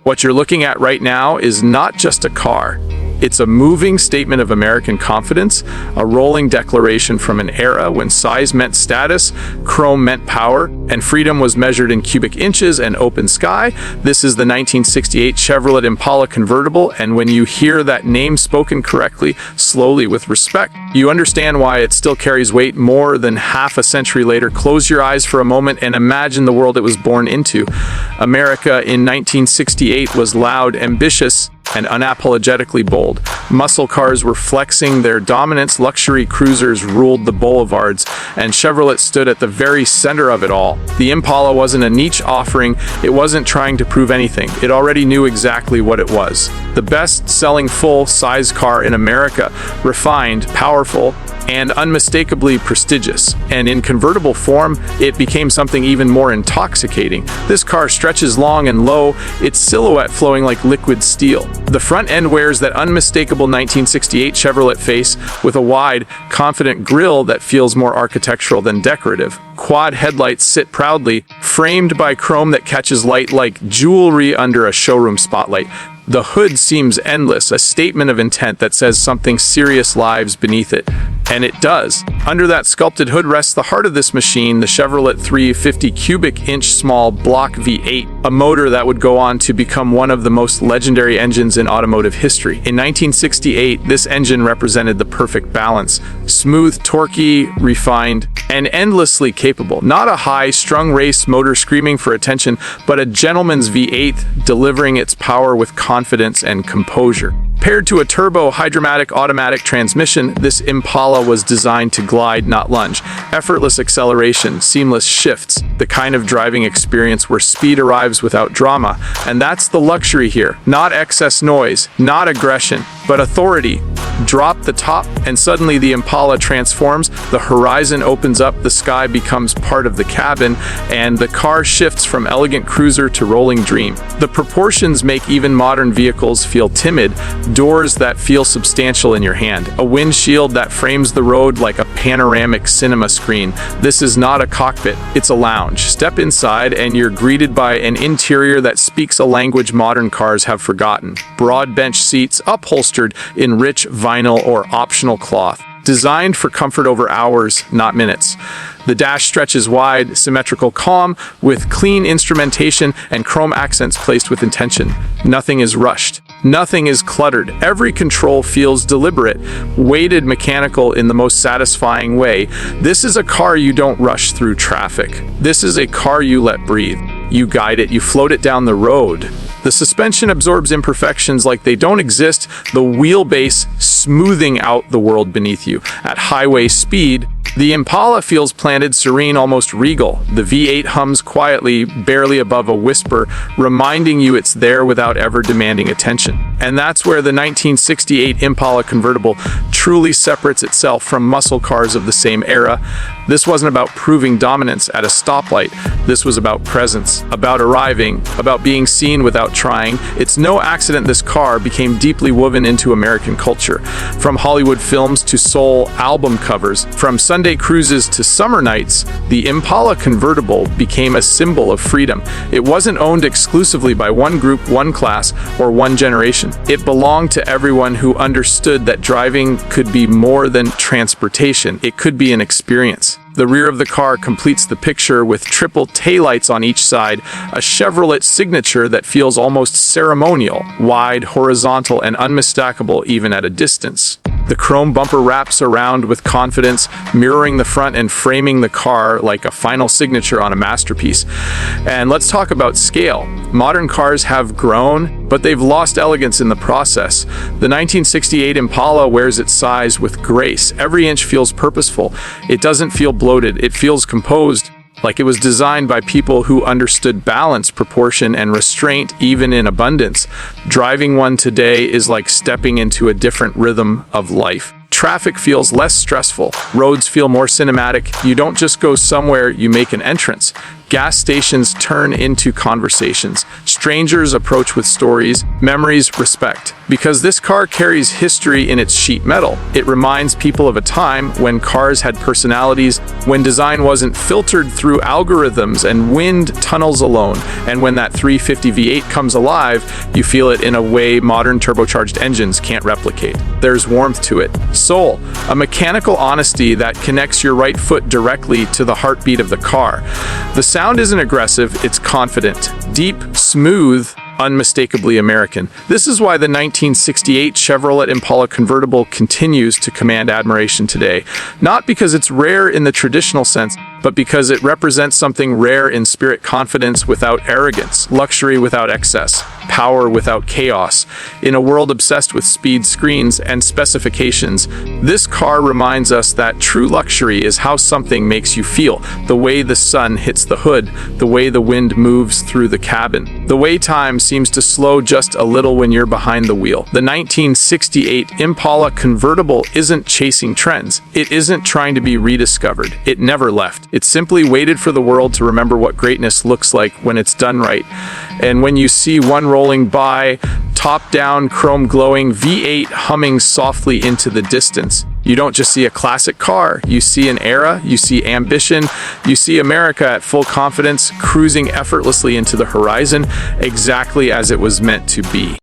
What you're looking at right now is not just a car. It's a moving statement of American confidence, a rolling declaration from an era when size meant status, chrome meant power, and freedom was measured in cubic inches and open sky. This is the 1968 Chevrolet Impala Convertible, and when you hear that name spoken correctly, slowly with respect, you understand why it still carries weight more than half a century later. Close your eyes for a moment and imagine the world it was born into. America in 1968 was loud, ambitious, and unapologetically bold. Muscle cars were flexing their dominance, luxury cruisers ruled the boulevards, and Chevrolet stood at the very center of it all. The Impala wasn't a niche offering, it wasn't trying to prove anything. It already knew exactly what it was. The best-selling full-size car in America, refined, powerful, and unmistakably prestigious. And in convertible form, it became something even more intoxicating. This car stretches long and low, its silhouette flowing like liquid steel. The front end wears that unmistakable 1968 Chevrolet face with a wide, confident grille that feels more architectural than decorative. Quad headlights sit proudly, framed by chrome that catches light like jewelry under a showroom spotlight. The hood seems endless, a statement of intent that says something serious lies beneath it. And it does. Under that sculpted hood rests the heart of this machine, the Chevrolet 350 cubic inch small block V8, a motor that would go on to become one of the most legendary engines in automotive history. In 1968, this engine represented the perfect balance: smooth, torquey, refined, and endlessly capable. Not a high-strung race motor screaming for attention, but a gentleman's V8 delivering its power with confidence and composure. Paired to a turbo hydromatic automatic transmission, this Impala was designed to glide, not lunge. Effortless acceleration, seamless shifts, the kind of driving experience where speed arrives without drama. And that's the luxury here. Not excess noise, not aggression, but authority. Drop the top, and suddenly the Impala transforms, the horizon opens up, the sky becomes part of the cabin, and the car shifts from elegant cruiser to rolling dream. The proportions make even modern vehicles feel timid, doors that feel substantial in your hand, a windshield that frames the road like a panoramic cinema screen. This is not a cockpit, it's a lounge. Step inside and you're greeted by an interior that speaks a language modern cars have forgotten. Broad bench seats upholstered in rich vinyl or optional cloth, designed for comfort over hours, not minutes. The dash stretches wide, symmetrical calm, with clean instrumentation and chrome accents placed with intention. Nothing is rushed. Nothing is cluttered. Every control feels deliberate, weighted, mechanical in the most satisfying way. This is a car you don't rush through traffic. This is a car you let breathe. You guide it, you float it down the road. The suspension absorbs imperfections like they don't exist, the wheelbase smoothing out the world beneath you. At highway speed, the Impala feels planted, serene, almost regal. The V8 hums quietly, barely above a whisper, reminding you it's there without ever demanding attention. And that's where the 1968 Impala Convertible truly separates itself from muscle cars of the same era. This wasn't about proving dominance at a stoplight. This was about presence, about arriving, about being seen without trying. It's no accident this car became deeply woven into American culture. From Hollywood films to soul album covers, from Sunday cruises to summer nights, the Impala Convertible became a symbol of freedom. It wasn't owned exclusively by one group, one class, or one generation. It belonged to everyone who understood that driving could be more than transportation. It could be an experience. The rear of the car completes the picture with triple taillights on each side, a Chevrolet signature that feels almost ceremonial, wide, horizontal, and unmistakable even at a distance. The chrome bumper wraps around with confidence, mirroring the front and framing the car like a final signature on a masterpiece. And let's talk about scale. Modern cars have grown, but they've lost elegance in the process. The 1968 Impala wears its size with grace. Every inch feels purposeful. It doesn't feel bloated, it feels composed, like it was designed by people who understood balance, proportion, and restraint even in abundance. Driving one today is like stepping into a different rhythm of life. Traffic feels less stressful. Roads feel more cinematic. You don't just go somewhere, you make an entrance. Gas stations turn into conversations. Strangers approach with stories, memories, respect. Because this car carries history in its sheet metal, it reminds people of a time when cars had personalities, when design wasn't filtered through algorithms and wind tunnels alone, and when that 350 V8 comes alive, you feel it in a way modern turbocharged engines can't replicate. There's warmth to it. Soul, a mechanical honesty that connects your right foot directly to the heartbeat of the car. The sound isn't aggressive, it's confident, deep, smooth, unmistakably American. This is why the 1968 Chevrolet Impala Convertible continues to command admiration today. Not because it's rare in the traditional sense, but because it represents something rare in spirit: confidence without arrogance, luxury without excess, power without chaos. In a world obsessed with speed, screens, and specifications, this car reminds us that true luxury is how something makes you feel, the way the sun hits the hood, the way the wind moves through the cabin, the way time seems to slow just a little when you're behind the wheel. The 1968 Impala Convertible isn't chasing trends. It isn't trying to be rediscovered. It never left. It simply waited for the world to remember what greatness looks like when it's done right. And when you see one rolling by, top-down, chrome-glowing V8 humming softly into the distance, you don't just see a classic car. You see an era, you see ambition, you see America at full confidence, cruising effortlessly into the horizon, exactly as it was meant to be.